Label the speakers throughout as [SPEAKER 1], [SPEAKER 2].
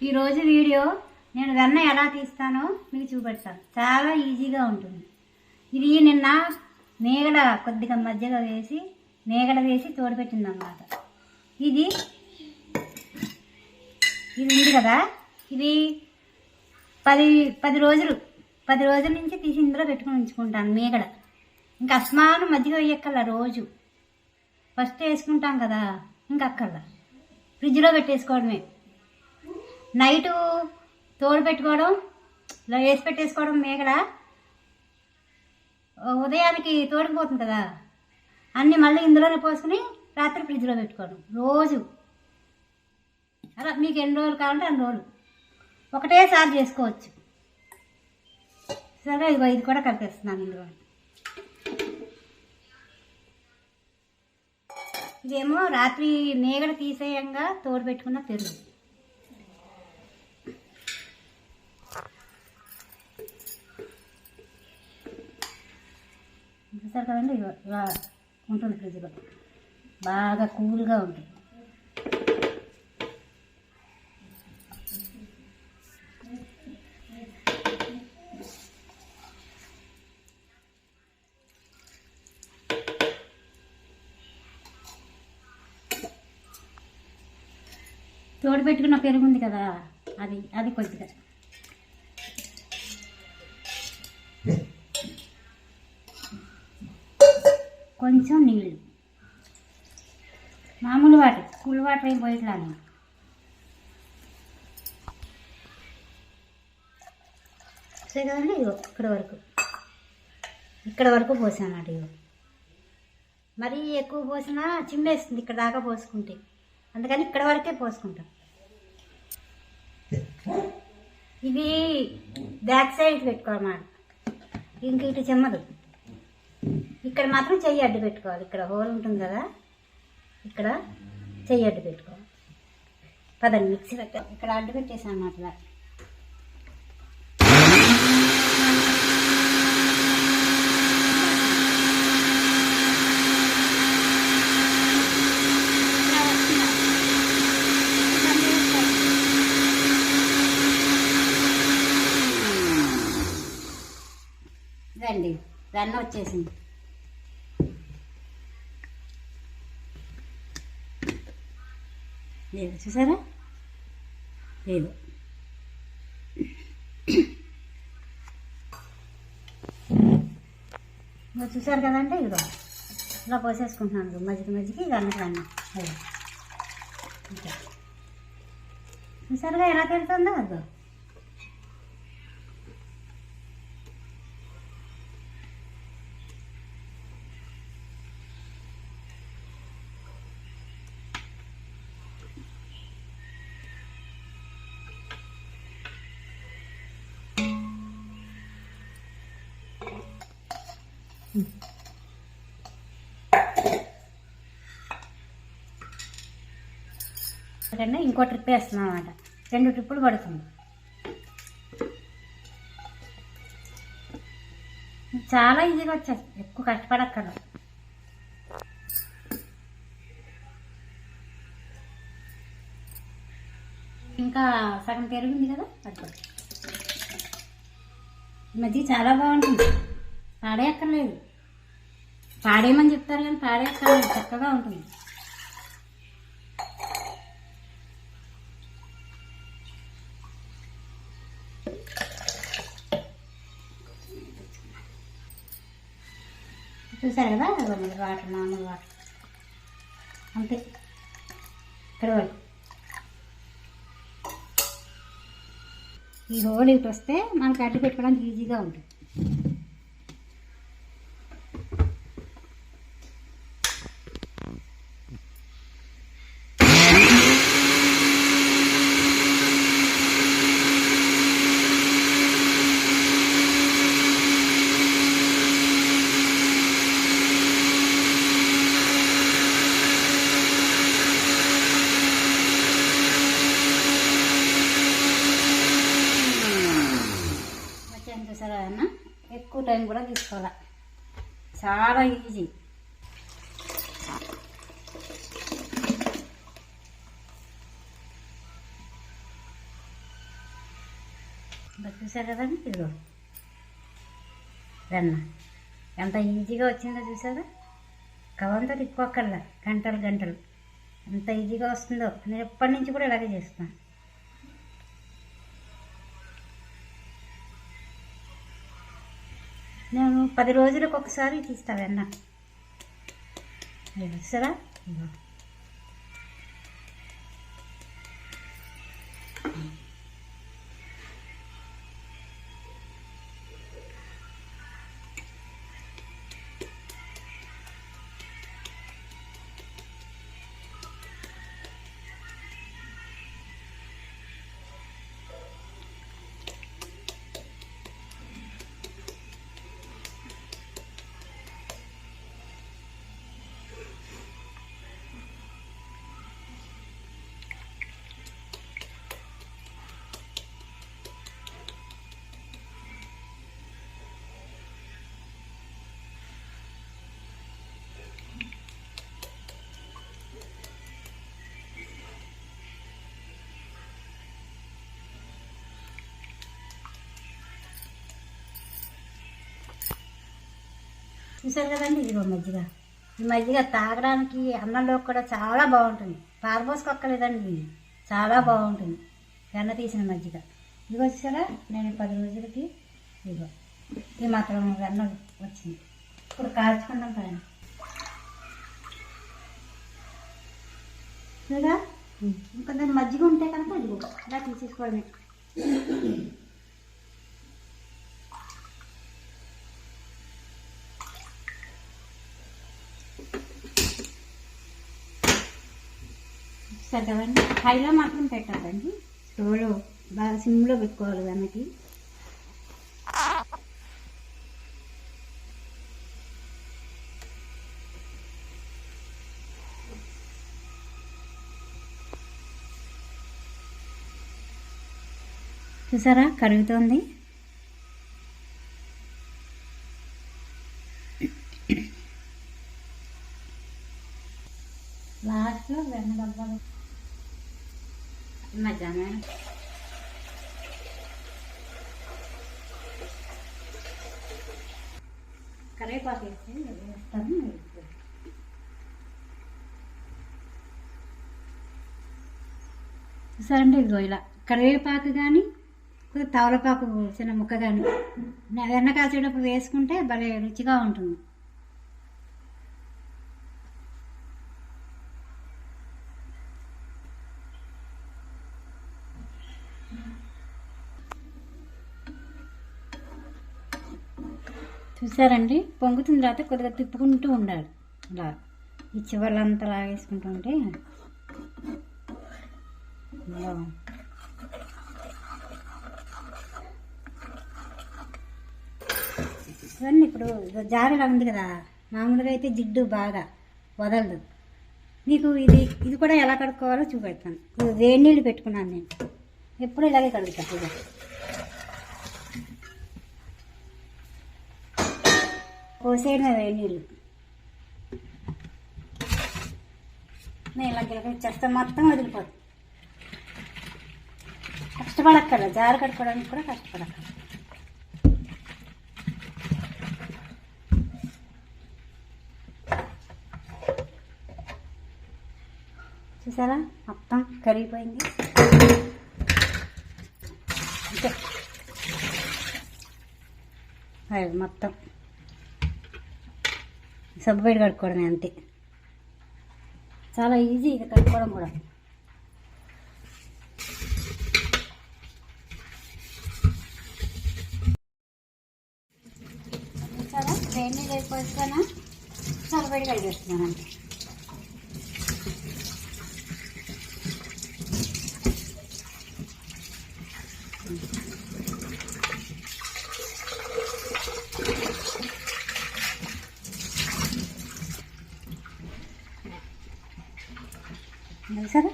[SPEAKER 1] ఈరోజు వీడియో నేను వెన్న ఎలా తీస్తానో మీకు చూపెడతాను. చాలా ఈజీగా ఉంటుంది. ఇది నిన్న మేగడ కొద్దిగా మధ్యగా వేసి తోడుపెట్టిందన్నమాట. ఇది ఉంది కదా, ఇది 10 రోజుల నుంచి తీసి ఇందులో పెట్టుకుని ఉంచుకుంటాను. మేగడ ఇంకా అస్మాను మజ్జిగ వేయక్కల్లా, రోజు ఫస్ట్ వేసుకుంటాం కదా, ఇంకా అక్కర్లా, ఫ్రిడ్జ్లో పెట్టేసుకోవడమే. నైటు తోడు పెట్టుకోవడం, ఇలా వేసి పెట్టేసుకోవడం. మేగడ ఉదయానికి తోడుకుపోతుంది కదా, అన్నీ మళ్ళీ ఇందులోనే పోసుకుని రాత్రి ఫ్రిడ్జ్లో పెట్టుకోవడం రోజు. అలా మీకు ఎన్ని రోజులు కావాలంటే అన్ని రోజులు ఒకటేసారి చేసుకోవచ్చు. సరే, ఇది కూడా కలిపేస్తున్నాను ఇందులో. ఇదేమో రాత్రి మేగడ తీసేయంగా తోడు పెట్టుకున్న పెరుగు. చూసారు కదండి, ఇలా ఉంటుంది ఫ్రిడ్జ్లో, బాగా కూల్గా ఉంటుంది. తోడు పెట్టుకున్న పెరుగు ఉంది కదా, అది కొద్దిగా కొంచెం నీళ్ళు, మామూలు వాటర్, కూల్ వాటర్ ఏం పోయట్లాను. సరే కదండి, ఇగో ఇక్కడ వరకు పోసాను అటు. ఇగో మరీ ఎక్కువ పోసినా చిమ్మేస్తుంది ఇక్కడ దాకా పోసుకుంటే, అందుకని ఇక్కడ వరకే పోసుకుంటాం. ఇది బ్యాక్ సైడ్ పెట్టుకోవాలన్నమాట, ఇంక ఇటు చెమ్మదు. ఇక్కడ మాత్రం చెయ్యి అడ్డు పెట్టుకోవాలి. ఇక్కడ హోల్ ఉంటుంది కదా, ఇక్కడ చెయ్యి అడ్డు పెట్టుకోవాలి. పదండి మిక్సీ పెట్టాలి. ఇక్కడ అడ్డు పెట్టేసాను అన్నమాట. రండి, వెన్న వచ్చేసింది. లేదు, చూసారా? లేదు. చూసారు కదంటే, ఇదిగో ఇలా పోసేసుకుంటున్నాను మజ్జిగకి వెన్న. చూసారుగా ఎలా తెలుస్తుందో అదో. ఇంకో ట్రిప్ వేస్తున్నాం అన్నమాట. 2 ట్రిప్పులు పడుతుంది. చాలా ఈజీగా వచ్చేస్తుంది, ఎక్కువ కష్టపడక్కర్లేదు. ఇంకా సగం పెరుగుంది కదా, అది ఈ మధ్య చాలా బాగుంటుంది. పాడేయక్కర్లేదు, పాడేయమని చెప్తారు కానీ పాడేయక్కర్లేదు, చక్కగా ఉంటుంది. చూసారు కదా, వాటర్, మామూలు వాటర్ అంతే. ఇక్కడ వరకు ఈ హోల్ ఇటు వస్తే మనకి అడ్డు పెట్టుకోవడానికి ఈజీగా ఉంటుంది. చూసారా అన్న, ఎక్కువ టైం కూడా తీసుకోవాలి, చాలా ఈజీ. ఇంకా చూసారు కదండి, ఇదిగో వెన్న ఎంత ఈజీగా వచ్చిందో చూసారా. కవంతా తిప్పుకోక్కర్లా, గంటలు గంటలు ఎంత ఈజీగా వస్తుందో. నేను ఎప్పటి నుంచి కూడా ఇలాగే చేస్తాను. నేను 10 రోజులకు ఒకసారి తీస్తా వెన్న. చూసారా, చూసారు కదండి, ఇదిగో మజ్జిగ. ఈ మజ్జిగ తాగడానికి అన్నంలో కూడా చాలా బాగుంటుంది. పారబోసుకోక్కర్లేదండి, చాలా బాగుంటుంది వెన్న తీసిన మజ్జిగ. ఇదిగో చూసారా, నేను 10 రోజులకి ఇదిగో ఈ మాత్రం వెన్న వచ్చింది. ఇప్పుడు కాల్చుకుంటాం పైన. చూడగా ఇంకా దాని మజ్జిగ ఉంటే కనుక ఇదిగో ఇలా తీసేసుకోవడమే. సరే కదండి, హైలో మాత్రం పెట్టద్దండి, స్టవ్లో బాగా సిమ్లో పెట్టుకోవాలి దానికి. చూసారా కరుగుతోంది. లాస్ట్లో వెన్న డబ్బాలు మధ్యాహ్నం కరివేపాకు వేసి వేస్తాను. చూసారంటే ఇదిగో ఇలా కరివేపాకు కానీ తవలపాకు చిన్న ముక్క కానీ వెన్న కాసేటప్పుడు వేసుకుంటే భలే రుచిగా ఉంటుంది. చూసారండి, పొంగుతున్న తర్వాత కొద్దిగా తిప్పుకుంటూ ఉండాలి. అలా ఈ చివర్లంతా లాగేసుకుంటూ ఉంటే ఇవన్నీ ఇప్పుడు జారెలా ఉంది కదా, మామూలుగా అయితే జిడ్డు బాగా వదలదు. మీకు ఇది కూడా ఎలా కడుక్కోవాలో చూపెడతాను. ఇది వేడి నీళ్ళు పెట్టుకున్నాను నేను, ఎప్పుడు ఇలాగే కడుగుతాను. ఇక పోసేయడమే వేడి నీళ్ళు. నేను ఇలా గిలకొచ్చేస్తే మొత్తం వదిలిపోతుంది. కష్టపడక్కర్ల, జారు కట్టుకోవడానికి కూడా కష్టపడక్కర్ల. చూసారా, మొత్తం కరిగిపోయింది. అంతే, మొత్తం సబ్బు బయట కట్టుకోవడమే, అంతే. చాలా ఈజీ ఇది కట్టుకోవడం కూడా. చాలా వేడి నీళ్ళు అయిపోయినా సబ్బు బయట కడిగేస్తున్నాను అంతే. సరే,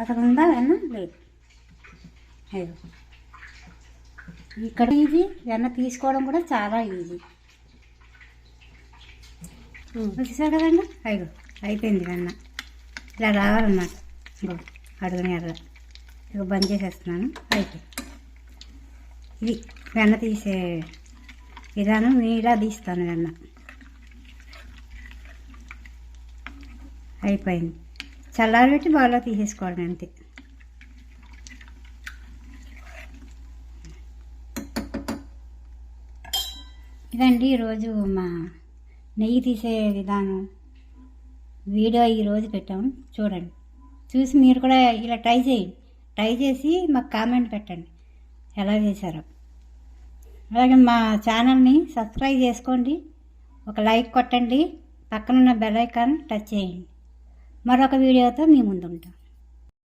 [SPEAKER 1] అక్కడ ఉందా వెన్న? లేదు. అయ్యో, ఇక్కడ ఈజీ, వెన్న తీసుకోవడం కూడా చాలా ఈజీ. చూసారు కదండి, అయ్యో అయిపోయింది వెన్న. ఇలా రావాలన్నమాట, అడుగుని ఎర్ర. ఇక బంద్ చేసేస్తున్నాను. అయిపోయింది. ఇది వెన్న తీసే విధానం. నేను ఇలా తీస్తాను వెన్న. అయిపోయింది. చల్లారబెట్టి బాగా తీసేసుకోవడం అంతే. ఇదండి ఈరోజు మా నెయ్యి తీసే విధానం వీడియో ఈరోజు పెట్టాము. చూడండి, చూసి మీరు కూడా ఇలా ట్రై చేయండి. ట్రై చేసి మాకు కామెంట్ పెట్టండి ఎలా చేశారో. అలాగే మా ఛానల్ని సబ్స్క్రైబ్ చేసుకోండి, ఒక లైక్ కొట్టండి, పక్కనున్న బెల్ ఐకాన్ టచ్ చేయండి. మరొక వీడియోతో మీ ముందు ఉంటాం.